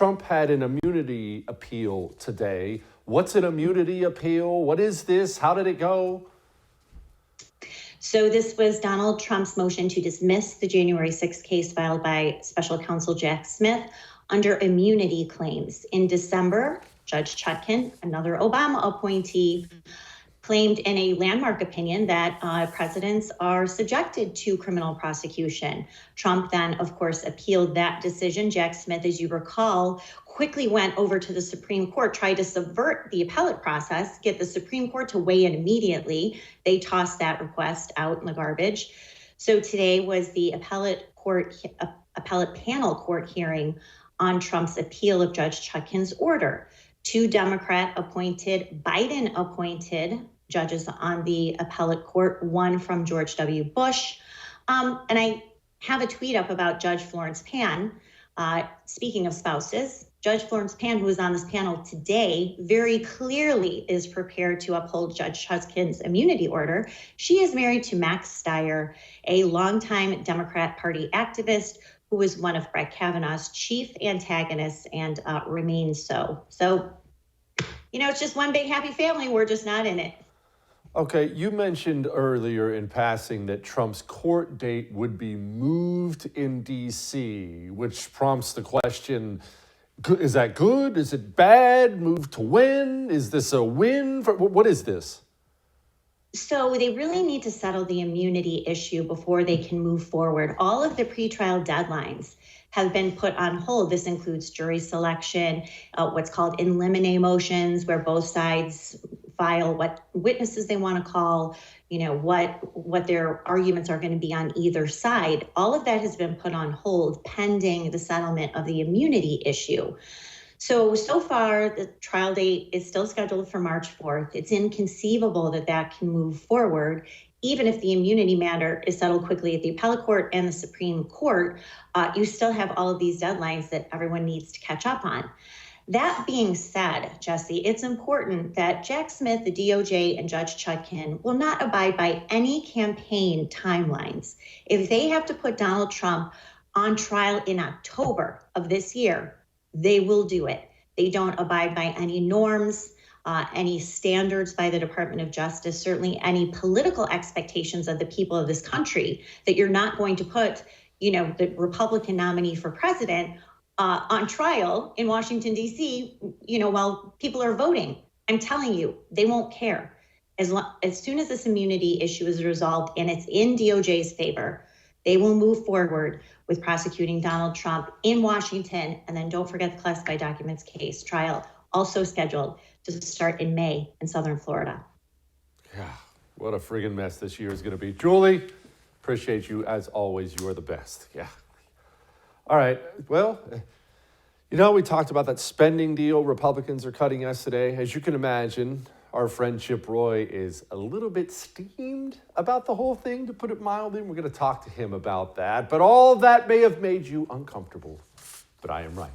Trump had an immunity appeal today. What's an immunity appeal? What is this? How did it go? So this was Donald Trump's motion to dismiss the January 6th case filed by special counsel Jack Smith under immunity claims. In December, Judge Chutkan, another Obama appointee, claimed in a landmark opinion that presidents are subjected to criminal prosecution. Trump then, of course, appealed that decision. Jack Smith, as you recall, quickly went over to the Supreme Court, tried to subvert the appellate process, get the Supreme Court to weigh in immediately. They tossed that request out in the garbage. So today was the appellate panel court hearing on Trump's appeal of Judge Chutkan's order. Two Democrat-appointed, Biden-appointed judges on the appellate court, one from George W. Bush. And I have a tweet up about Judge Florence Pan. Speaking of spouses, Judge Florence Pan, who is on this panel today, very clearly is prepared to uphold Judge Chutkan's immunity order. She is married to Max Stier, a longtime Democrat Party activist who was one of Brett Kavanaugh's chief antagonists and remains so. So, it's just one big happy family. We're just not in it. Okay, you mentioned earlier in passing that Trump's court date would be moved in D.C., which prompts the question, is that good? Is it bad? Move to when? Is this a win? What is this? So they really need to settle the immunity issue before they can move forward. All of the pretrial deadlines have been put on hold. This includes jury selection, what's called in limine motions, where both sides file what witnesses they want to call, what their arguments are going to be on either side. All of that has been put on hold pending the settlement of the immunity issue. So far, the trial date is still scheduled for March 4th. It's inconceivable that can move forward, even if the immunity matter is settled quickly at the appellate court and the Supreme Court. You still have all of these deadlines that everyone needs to catch up on. That being said, Jesse, it's important that Jack Smith, the DOJ, and Judge Chutkan will not abide by any campaign timelines. If they have to put Donald Trump on trial in October of this year, they will do it. They don't abide by any norms, any standards by the Department of Justice, certainly any political expectations of the people of this country, that you're not going to put, the Republican nominee for president on trial in Washington, D.C., while people are voting. I'm telling you, they won't care. As soon as this immunity issue is resolved and it's in DOJ's favor, they will move forward with prosecuting Donald Trump in Washington. And then don't forget the classified documents case trial, also scheduled to start in May in Southern Florida. Yeah, what a friggin' mess this year is going to be. Julie, appreciate you as always. You are the best. Yeah. All right. Well, we talked about that spending deal Republicans are cutting yesterday. As you can imagine, our friend Chip Roy is a little bit steamed about the whole thing, to put it mildly. We're going to talk to him about that. But all that may have made you uncomfortable. But I am right.